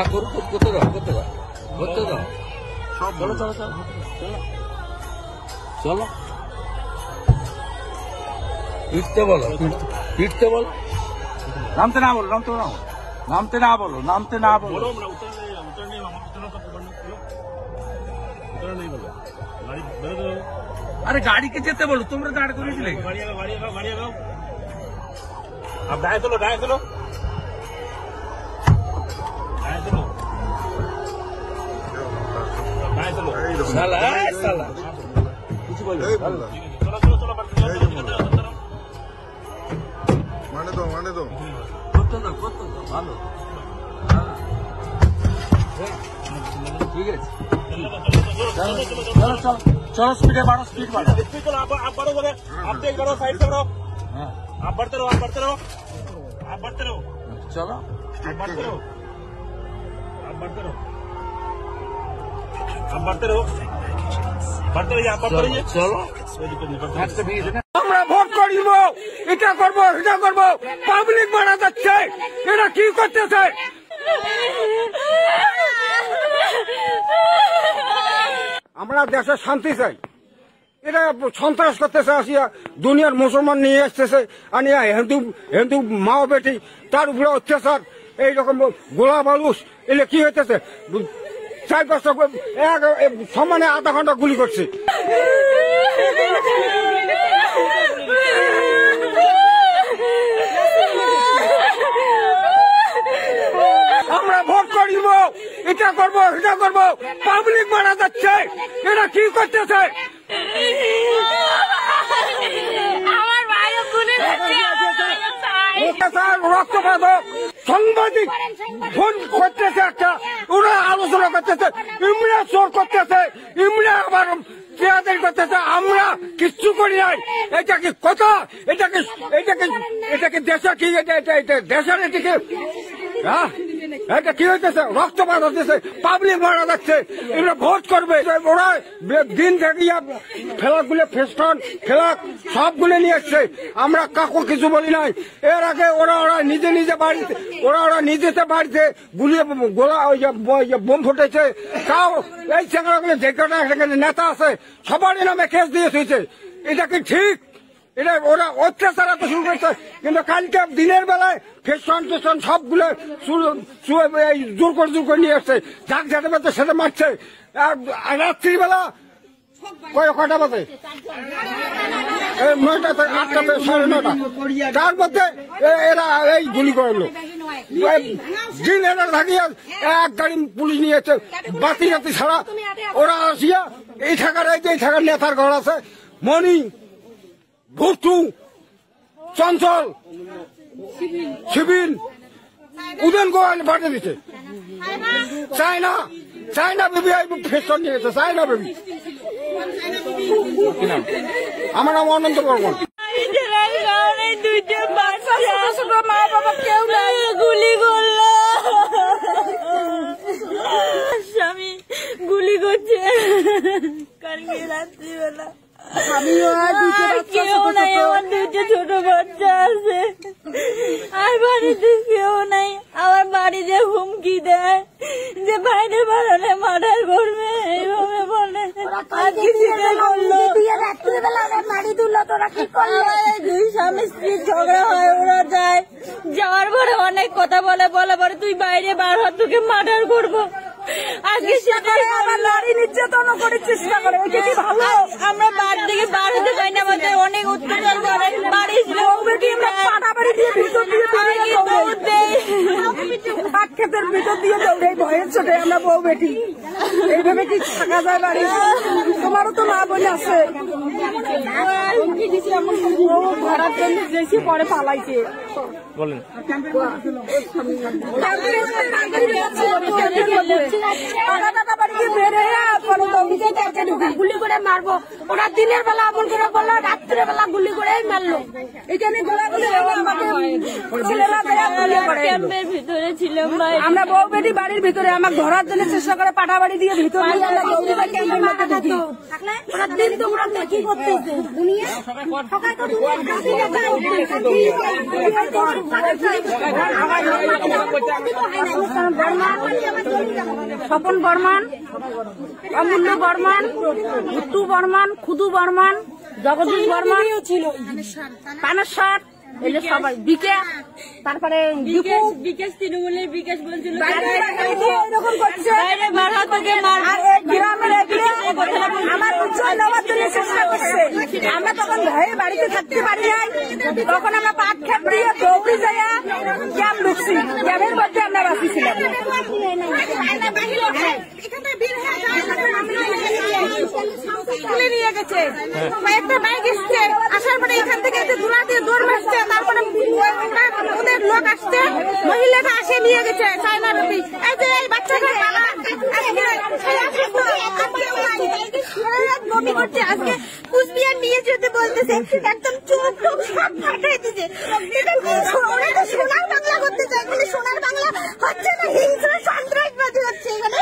যা করুক করতে দাও করতে দাও করতে দাও। চলো চলো চলো চলো পিটতে বলো পিটতে বলো। নামতে না বলো নামতে না নামতে না বলো নামতে না বলো। अरे गाड़ी के जेते बोलो तुम गाड़ी को नहीं अब डाय चलो डाय चलो डाय चलो साला साला कुछ बोलो चलो चलो चलो माने दो कत दो ভালো ठीक है चलो चलो चलो स्पीड बढ़ो स्पीड बढ़ो चलो आप बढ़ो बोले आप तेज बढ़ो साइड से बढ़ो आप बढ़ते रहो आप बढ़ते रहो आप बढ़ते रहो चलो आप बढ़ते रहो आप बढ़ते रहो आप बढ़ते रहो बढ़ते रहिए आप बढ़ते रहिए चलो আমরা ভোট করিব এটা করব সেটা করব পাবলিক মারা যাচ্ছে এরা কি করতেছে আমরা দেশের শান্তি চাই এরা সন্ত্রাস করতেছে আসিয়া দুনিয়ার মুসলমান নিয়ে আসতেছে আনিয়া হিন্দু হিন্দু মা বেটি তার উপরে অত্যাচার এইরকম গোলা বালুস এলে কি হইতেছে 4-5টা সমানে আধা ঘন্টা গুলি করছে আমরা ভোট করিব এটা করব সেটা করব পাবলিক মারা যাচ্ছে এরা কি করতেছে রক্তপাতক সাংবাদিক ফোন করতেছে একটা ওরা আলোচনা করতেছে ইমরা চোর করতেছে ইমরা আবার পেয়াদারি করতেছে আমরা কিচ্ছু করি নাই এটা কি কথা এটাকে এটাকে এটাকে দেশে কি এটা দেশের এটিকে হ্যাঁ এটা কি হইতেছে রক্তপাত হতেছে পাবলিক মারা যাচ্ছে এরা ভোট করবে ওরা দিন থেকে ফেলাগুলো ফেস্টন ফেলাক সবগুলো নিয়ে এসছে আমরা কাকু কিছু বলি নাই এর আগে ওরা নিজে নিজে বাড়িতে ওরা নিজেতে বাড়িতে গুলিয়ে গোলা বোম ফুটেছে তাও এই ছেলেগুলো যে কটা সেখানে নেতা আছে সবারই নামে কেস দিয়ে শুয়েছে এটা কি ঠিক এটা ওরা অত্যাচার এত শুরু করছে কিন্তু কালকে দিনের বেলায় ফেস্টন টেস্টন সবগুলো জোর করে নিয়ে আসছে যাক যেতে পারছে সেটা মারছে আর রাত্রিবেলা কয়টা বাজে 9টা থেকে 8টা থেকে 9:30 তার মধ্যে এরা এই গুলি করলো দিন এরা লাগিয়ে এক গাড়ি পুলিশ নিয়েছে বাতি রাতি ছাড়া ওরা আসিয়া এই থাকার নেতার ঘর আছে মণি ভুট্টু চঞ্চল শিবিন উদয়ন গোয়াল পাঠিয়ে দিচ্ছে চায়না বেবি ফেস্টন নিয়েছে চায়না বেবি আমার নাম অনন্ত বর্মন মা বাবা কেউ গুলি করলো স্বামী গুলি করছে কালকে রাত্রিবেলা কেউ নাই আমার 2টা ছোট বাচ্চা আছে আর বাড়িতে কেউ নাই আমার বাড়িতে হুমকি দেয় যে বাইরে বাড়ালে মার্ডার করবে এইভাবে বলে দুই স্বামী স্ত্রী ঝগড়া হয় ওরা যায় যাওয়ার পরে অনেক কথা বলে পরে তুই বাইরে বার হ তোকে মার্ডার করবো আজকে সেটাই আমার নারী নির্যাতন করার চেষ্টা করে ভালো আমরা বাড়ি থেকে বার হতে পারি না আমাদের অনেক অত্যাচার করে বাড়ি দিয়ে ভিতর দিয়ে ভাত খেতের ভিতর দিয়ে দৌড়ে ভয়ের ছোটে আমরা বউ বেটি এইভাবে কি থাকা যায় বাড়ি তোমারও তো মা বোন আছে ঘরের জন্য যেসে পরে পালাইছে বলেন গুলি করে মারবো ওরা দিনের বেলা এমন করে বললো রাত্রে বেলা গুলি করে মারলো এখানে ভিতরে ছিলাম আমরা বউ বেটি বাড়ির ভিতরে আমার ধরার জন্য চেষ্টা করে পাঠা বাড়ি দিয়ে ভিতরে ওরা দিন তো ওরা কি করতেছে স্বপন বর্মন, অমূল্য বর্মন, ভুট্টু বর্মন, খুদু বর্মন, জগদীশ বর্মন, পানেশ্বর, এই যে সবাই বিকাশ, তারপরে বিকাশ তৃণমূলের বিকাশ বলছিল এরকম করছে। আমার চেষ্টা করছে, আমরা তখন ভয়ে বাড়িতে থাকতে পারি নাই, তখন আমরা পাট খেত দিয়ে দৌড়ি যাইয়া ক্যাম্প ঢুকছি, ক্যাম্পের মধ্যে আমরা বাঁচিয়েছিলাম। নিয়ে গেছে একটা বাইক এসছে, আসার পরে এখান থেকে দূরা দিয়ে দৌড় মারছে, তারপরে ওদের লোক আসছে, মহিলাটা আসে নিয়ে গেছে চায়না রবি। এই যে এই বাচ্চাটা বমি করছে, আজকে কুচবিহার নিয়ে যেতে বলতেছে, একদম চোখ টোক সব ফাটাই দিচ্ছে। ওরা তো সোনার বাংলা করতে চায়, কিন্তু সোনার বাংলা হচ্ছে না, হিংস্র সন্ত্রাসবাদী হচ্ছে এখানে।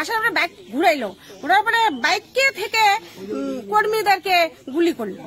আসার পরে বাইক ঘুরাইলো, ঘুরার পরে বাইকে থেকে কর্মীদেরকে গুলি করলো,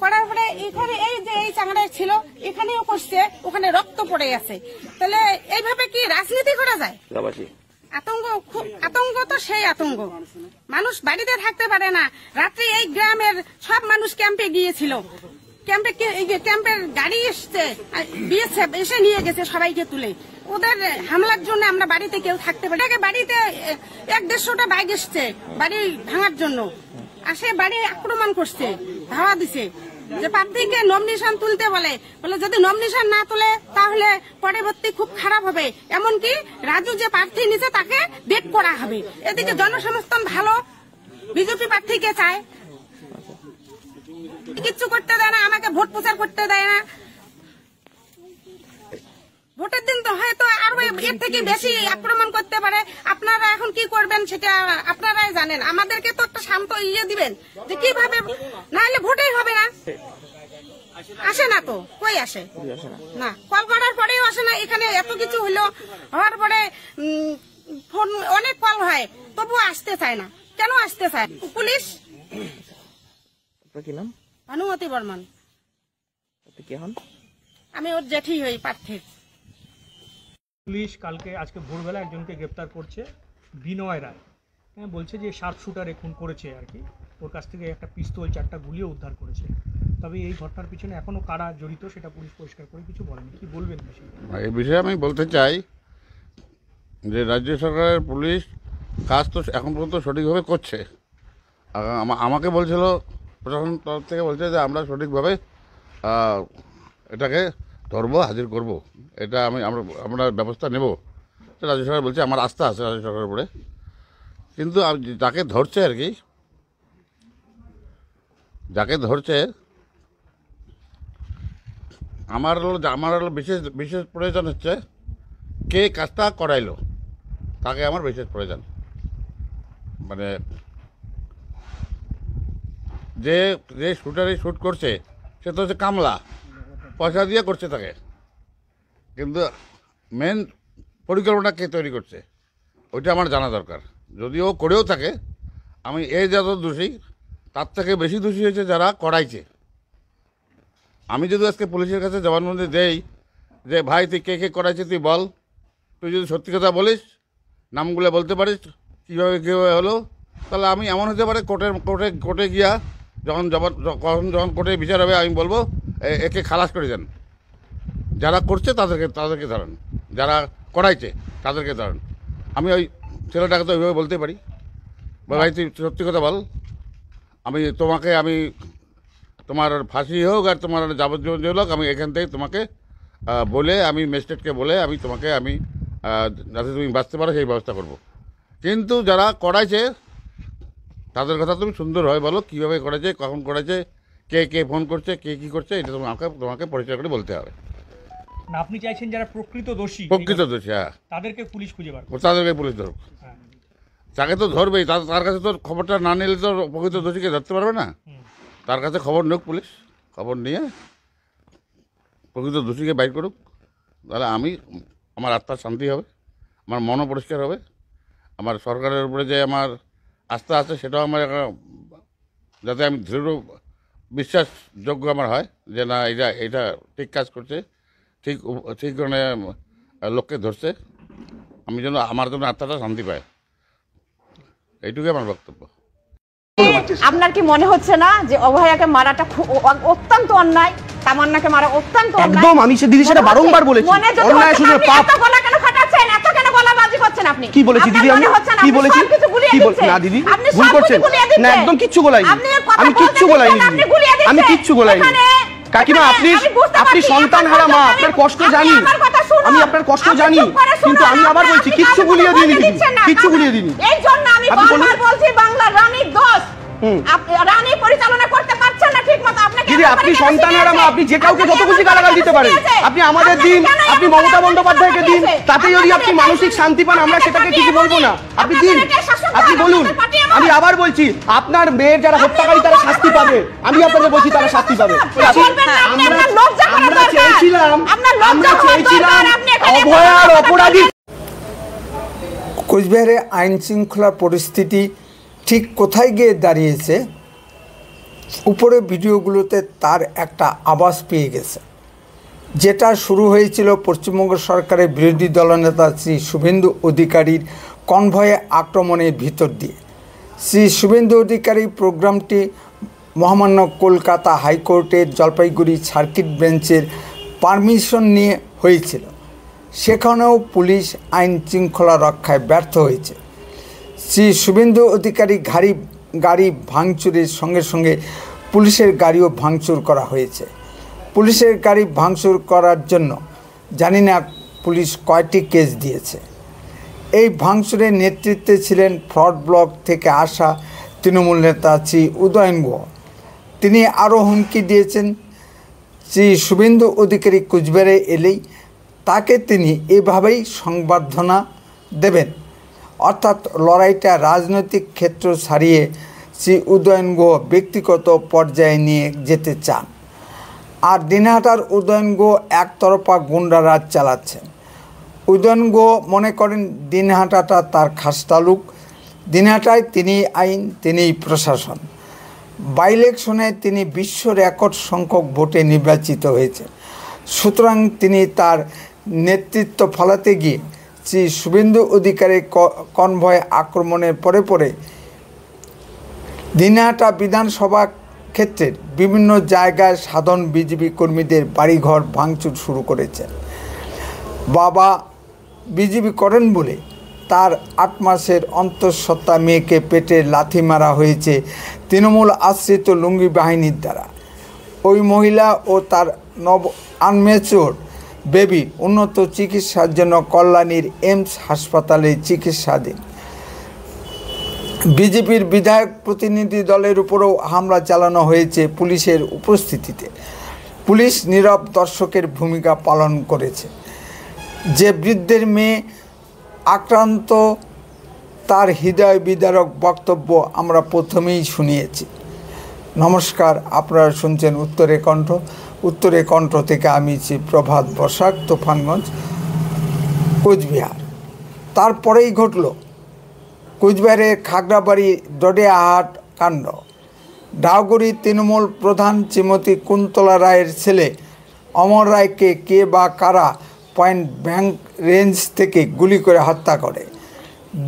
করার পরে এখানে এই যে এই চাংড়ায় ছিল এখানেও করছে, ওখানে রক্ত পড়ে আছে। তাহলে এইভাবে কি রাজনীতি করা যায়? আতঙ্ক, খুব আতঙ্ক, তো সেই আতঙ্ক, মানুষ বাড়িতে থাকতে পারে না। রাত্রে এই গ্রামের সব মানুষ ক্যাম্পে গিয়েছিল, ক্যাম্পের গাড়ি এসছে, বিএসএফ এসে নিয়ে গেছে সবাইকে তুলে। ওদের হামলার জন্য আমরা বাড়িতে কেউ থাকতে পারি। বাড়িতে 100-150টা বাইক এসছে বাড়ি ভাঙার জন্য, আসে বাড়ি আক্রমণ করছে, ধাওয়া দিছে যে প্রার্থীকে নমিনেশন তুলতে বলে যদি নমিনেশন না তুলে তাহলে পরবর্তী খুব খারাপ হবে, এমনকি রাজু যে প্রার্থী নিচে তাকে ডেট করা হবে। এদিকে জনসমর্থন ভালো, বিজেপি প্রার্থীকে চায়, কিচ্ছু করতে দেয় না, আমাকে ভোট প্রচার করতে দেয় না। ভোটের দিন তো হয়তো আরো এর থেকে বেশি আক্রমণ করতে পারে। আপনারা এখন কি করবেন সেটা আপনারাই জানেন, আমাদেরকে তো একটা শান্ত দিবেন যে কিভাবে, না হলে ভোটেই হবে না। আসে না তো, কই আসে না, কল করার পরেও আসে না। এখানে এত কিছু হলো, হওয়ার পরে ফোন অনেক কল হয়, তবুও আসতে চায় না। কেন আসতে চায়? পুলিশ। কি নাম? ভানুমতি বর্মন। আমি ওর জেঠি হই প্রার্থীর। পুলিশ আজকে ভোরবেলা একজনকে গ্রেপ্তার করছে, বিনয় রায়। বলছে যে শার্প শুটারে খুন করেছে আর কি, ওর কাছ থেকে একটা পিস্তল, 4টা গুলিও উদ্ধার করেছে। তবে এই ঘটনার পিছনে এখনো কারা জড়িত সেটা পুলিশ পরিষ্কার করে কিছু বলেনি। কি বলবেন এই বিষয়ে? আমি বলতে চাই যে রাজ্য সরকারের পুলিশ কাজ তো এখন পর্যন্ত সঠিকভাবে করছে। আমাকে বলছিল প্রশাসন তরফ থেকে, বলছে যে আমরা সঠিকভাবে এটাকে ধরবো, হাজির করব, এটা আমরা ব্যবস্থা নেব। রাজ্য সরকার বলছে, আমার আস্থা আছে রাজ্য সরকারের উপরে। কিন্তু যাকে ধরছে আর কি, যাকে ধরছে আমার বিশেষ প্রয়োজন হচ্ছে কে কাজটা করাইলো, তাকে আমার বিশেষ প্রয়োজন। মানে যে শুটারে শ্যুট করছে সে তো হচ্ছে কামলা, পয়সা দিয়ে করছে তাকে, কিন্তু মেন পরিকল্পনা কে তৈরি করছে ওইটা আমার জানা দরকার। যদিও করেও থাকে, আমি এই যত দোষী তার থেকে বেশি দোষী হয়েছে যারা করাইছে। আমি যদি আজকে পুলিশের কাছে জবানবন্দি দেই যে ভাই তুই কে করাইছে তুই বল, তুই যদি সত্যি কথা বলিস, নামগুলো বলতে পারিস কীভাবে হলো, তাহলে আমি এমন হতে পারে কোর্টে গিয়া যখন কোর্টে বিচার হবে আমি বলবো একে খালাস করে দেন। যারা করছে তাদেরকে ধরেন, যারা করাইছে তাদেরকে ধরেন। আমি ওই ছেলেটাকে তো ওইভাবে বলতে পারি, ভাই তুই সত্যি কথা বল, আমি তোমার ফাঁসি হোক আর তোমার যাবজ্জীবন হোক, আমি এখান থেকে তোমাকে বলে, আমি ম্যাজিস্ট্রেটকে বলে আমি যাতে তুমি বাঁচতে পারো সেই ব্যবস্থা করব। কিন্তু যারা করাইছে তাদের কথা তুমি সুন্দর হয় বলো, কীভাবে করেছে, কখন করেছে, কে ফোন করছে, কে কী করছে, এটা তোমাকে পরিচয় করে বলতে হবে। আপনি চাইছেন যারা প্রকৃত দোষী, হ্যাঁ, তাদেরকে পুলিশ খুঁজে বার করবে, তাদেরকে পুলিশ ধরুক। তাকে তো ধরবেই, তার কাছে তো খবরটা না নিলে তো প্রকৃত দোষীকে ধরতে পারবে না। তার কাছে খবর নিক পুলিশ, খবর নিয়ে প্রকৃত দোষীকে বাইর করুক, তাহলে আমার আত্মার শান্তি হবে, আমার মনও পরিষ্কার হবে, আমার সরকারের উপরে যে আমার আস্থা আছে সেটাও আমার যাতে আমি দৃঢ় বিশ্বাসযোগ্য আমার হয় যে না এটা ঠিক কাজ করছে, ঠিক মানে লোককে ধরছে, আমার জন্য আত্মাটা শান্তি পায়, এইটুকুই আমার বক্তব্য। আপনার কি মনে হচ্ছে না যে অভয়াকে মারাটা অত্যন্ত অন্যায়, তামান্নাকে মারা অত্যন্ত অন্যায়? একদম, আমি দিদি সেটা বারংবার বলেছি। অন্যায় শুধু পাপ। এত গলা কেন ফাটাচ্ছেন, এত কেন গলাবাজি করছেন আপনি? কি বলেছি দিদি আমি? কি বলেছি? না দিদি ভুল করছেন না, একদম কিচ্ছু বলাইনি আমি, কিচ্ছু বলাইনি দিদি, আমি কিচ্ছু বলাইনি। কাকিমা আপনি সন্তান হারা মা, আপনার কষ্ট জানি আমি, আপনার কষ্ট জানি, কিন্তু আমি আবার বলছি কিচ্ছু গুলিয়ে দিইনি দিদি, কিচ্ছু গুলিয়ে দিইনি। এই জন্য আমি বারবার বলছি বাংলার রানীর দোষ, রানী পরিচালনা করতে পারছেন না ঠিকমতো। আপনাকে দিদি আপনি সন্তান হারা মা, আপনি যে কাউকে যত খুশি গালাগাল দিতে পারেন, আপনি আমাদের দিন, আপনি মমতা বন্দ্যোপাধ্যায়কে দিন, তাতে যদি আপনি মানসিক শান্তি পান আমরা সেটাকে কিছু বলবো না। আপনি দিন, আপনি বলুন। আমি আবার বলছি আপনার মেয়ের যারা হত্যাকারী তারা শাস্তি পাবে, আমি আপনাদের বলছি তারা শাস্তি পাবে। আমরা চেয়েছিলাম অভয়ার অপরাধী। কোচবিহারে আইন শৃঙ্খলা পরিস্থিতি ঠিক কোথায় গিয়ে দাঁড়িয়েছে, উপরে ভিডিওগুলোতে তার একটা আভাস পেয়ে গেছে। যেটা শুরু হয়েছিল পশ্চিমবঙ্গ সরকারের বিরোধী দলনেতা শ্রী শুভেন্দু অধিকারীর কনভয়ে আক্রমণের ভিতর দিয়ে। শ্রী শুভেন্দু অধিকারী প্রোগ্রামটি মহামান্য কলকাতা হাইকোর্টের জলপাইগুড়ি সার্কিট বেঞ্চের পারমিশন নিয়ে হয়েছিল। সেখানেও পুলিশ আইন শৃঙ্খলা রক্ষায় ব্যর্থ হয়েছে। শ্রী শুভেন্দু অধিকারী গাড়ি ভাঙচুরের সঙ্গে সঙ্গে পুলিশের গাড়িও ভাঙচুর করা হয়েছে। পুলিশের গাড়ি ভাঙচুর করার জন্য জানি না পুলিশ কয়টি কেস দিয়েছে। এই ভাঙচুরের নেতৃত্বে ছিলেন ফ্রড ব্লক থেকে আসা তৃণমূল নেতা শ্রী উদয়ন গুহ। তিনি আরও হুমকি দিয়েছেন শ্রী শুভেন্দু অধিকারী কোচবিহারে এলেই তাকে তিনি এভাবেই সংবর্ধনা দেবেন, অর্থাৎ লড়াইটা রাজনৈতিক ক্ষেত্র ছাড়িয়ে শ্রী উদয়ন গুহ ব্যক্তিগত পর্যায়ে নিয়ে যেতে চান। আর দিনহাটার উদয়ন গুহ একতরফা গুন্ডারাজ চালাচ্ছেন। উদয়ন গুহ মনে করেন দিনহাটাটা তার খাস তালুক, দিনহাটায় তিনি আইন, তিনিই প্রশাসন। বাই ইলেকশনে তিনি বিশ্ব রেকর্ড সংখ্যক ভোটে নির্বাচিত হয়েছে। সুতরাং তিনি তার নেতৃত্ব ফলাতে গিয়ে শ্রী শুভেন্দু অধিকারীর কনভয় আক্রমণের পরে দিনহাটা বিধানসভা ক্ষেত্রের বিভিন্ন জায়গায় সাধারণ বিজেপি কর্মীদের বাড়িঘর ভাঙচুর শুরু করেছে। বাবা বিজেপি করেন বলে তার 8 মাসের অন্তঃসত্ত্বা মেয়েকে পেটে লাথি মারা হয়েছে তৃণমূল আশ্রিত লুঙ্গি বাহিনীর দ্বারা। ওই মহিলা ও তার আনম্যাচিওর বেবি উন্নত চিকিৎসার জন্য কল্যাণীর এমস হাসপাতালে চিকিৎসাধীন। বিজেপির বিধায়ক প্রতিনিধি দলের উপরেও হামলা চালানো হয়েছে পুলিশের উপস্থিতিতে। পুলিশ নীরব দর্শকের ভূমিকা পালন করেছে। যে বৃদ্ধের মেয়ে আক্রান্ত তার হৃদয় বিদারক বক্তব্য আমরা প্রথমেই শুনিয়েছি। নমস্কার, আপনারা শুনছেন উত্তরে কণ্ঠ। উত্তরে কণ্ঠ থেকে আমি প্রভাত বসাক, তুফানগঞ্জ, কোচবিহার। তারপরেই ঘটল কোচবিহারের খাগড়াবাড়ি ডডিয়াহাট কাণ্ড। ডাউগুড়ি তৃণমূল প্রধান শ্রীমতী কুন্তলা রায়ের ছেলে অমর রায়কে কে বা কারা পয়েন্ট ব্ল্যাঙ্ক রেঞ্জ থেকে গুলি করে হত্যা করে।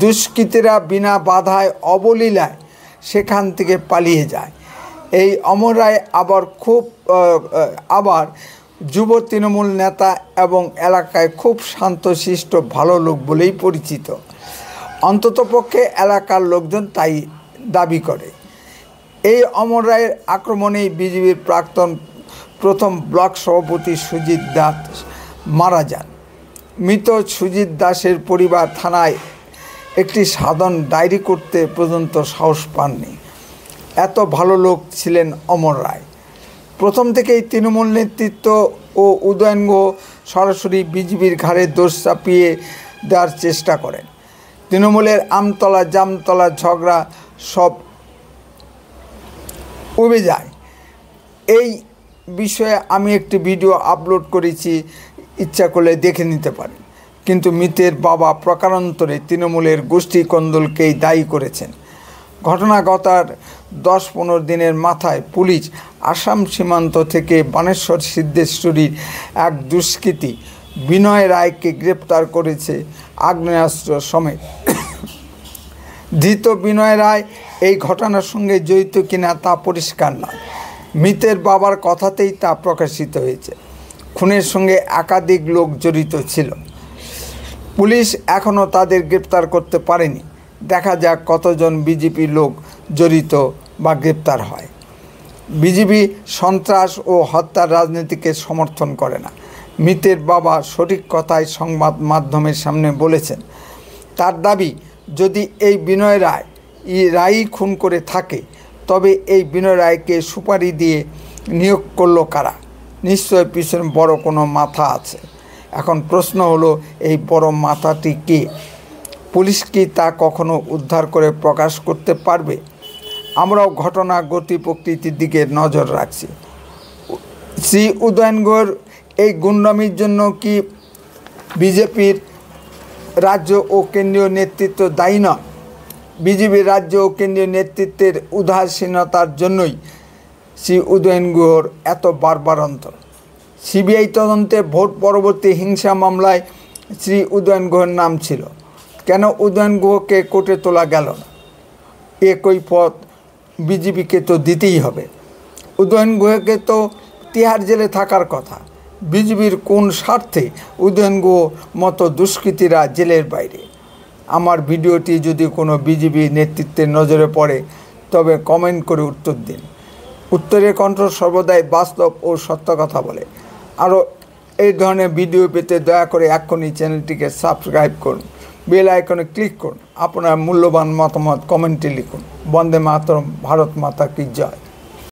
দুষ্কৃতীরা বিনা বাধায় অবলীলায় সেখান থেকে পালিয়ে যায়। এই অমর রায় আবার যুব তৃণমূল নেতা এবং এলাকায় খুব শান্তশিষ্ট ভালো লোক বলেই পরিচিত। অন্ততপক্ষে এলাকার লোকজন তাই দাবি করে। এই অমর রায়ের আক্রমণেই বিজেপির প্রাক্তন প্রথম ব্লক সভাপতি সুজিত দাস মারা যান। মৃত সুজিত দাসের পরিবার থানায় একটি সাধারণ ডায়েরি করতে পর্যন্ত সাহস পাননি। এত ভালো লোক ছিলেন অমর রায়। প্রথম থেকেই তৃণমূল নেতৃত্ব ও উদয়ন গুহ সরাসরি বিজেপির ঘাড়ে দোষ চাপিয়ে দেওয়ার চেষ্টা করেন। তৃণমূলের আমতলা জামতলা ঝগড়া সব উবে যায়। এই বিষয়ে আমি একটি ভিডিও আপলোড করেছি, ইচ্ছা করলে দেখে নিতে পারেন। কিন্তু মৃতের বাবা প্রকারান্তরে তৃণমূলের গোষ্ঠী কোন্দলকেই দায়ী করেছেন। ঘটনা গতার 10-15 দিনের মাথায় পুলিশ আসাম সীমান্ত থেকে বানেশ্বর সিদ্ধেশ্বরীর এক দুষ্কৃতী বিনয় রায়কে গ্রেপ্তার করেছে আগ্নেয়াস্ত্র সমেত। ধৃত বিনয় রায় এই ঘটনার সঙ্গে জড়িত কিনা তা পরিষ্কার নয়। মৃতের বাবার কথাতেই তা প্রকাশিত হয়েছে। খুনের সঙ্গে একাধিক লোক জড়িত ছিল। পুলিশ এখনও তাদের গ্রেপ্তার করতে পারেনি। দেখা যাক কতজন বিজেপি লোক জড়িত বা গ্রেপ্তার হয়। বিজেপি সন্ত্রাস ও হত্যার রাজনীতিকে সমর্থন করে না। মৃতের বাবা সঠিক কথাই সংবাদ মাধ্যমের সামনে বলেছেন। তার দাবি, যদি এই বিনয় রায়ই খুন করে থাকে তবে এই বিনয় রায়কে সুপারি দিয়ে নিয়োগ করলো কারা? নিশ্চয় পিছনে বড় কোনো মাথা আছে। এখন প্রশ্ন হলো, এই বড় মাথাটি কে? পুলিশ কি তা কখনো উদ্ধার করে প্রকাশ করতে পারবে? আমরাও ঘটনা গতি প্রকৃতির দিকে নজর রাখছি। শ্রী উদয়ন গুহর এই গুন্ডামির জন্য কি বিজেপির রাজ্য ও কেন্দ্রীয় নেতৃত্ব দায়ী নয়? বিজেপির রাজ্য ও কেন্দ্রীয় নেতৃত্বের উদাসীনতার জন্যই শ্রী উদয়ন গুহর এত বারবারন্তর। সিবিআই তদন্তে ভোট পরবর্তী হিংসা মামলায় শ্রী উদয়ন গুহর নাম ছিল। কেন উদয়ন গুহকে কোর্টে তোলা গেল না? একই পথ বিজেপিকে তো দিতেই হবে। উদয়ন গুহকে তো তিহার জেলে থাকার কথা। বিজেপির কোন স্বার্থে উদয়ন গুহ মতো দুষ্কৃতীরা জেলের বাইরে? আমার ভিডিওটি যদি কোনো বিজেপি নেতৃত্বের নজরে পড়ে তবে কমেন্ট করে উত্তর দিন। উত্তরের কণ্ঠ সর্বদাই বাস্তব ও সত্য কথা বলে। আরও এই ধরনের ভিডিও পেতে দয়া করে এক্ষুনি চ্যানেলটিকে সাবস্ক্রাইব করুন, বেল আইকনে ক্লিক করুন, আপনার মূল্যবান মতামত কমেন্টে লিখুন। বন্দে মাতরম, ভারত মাতা কি জয়।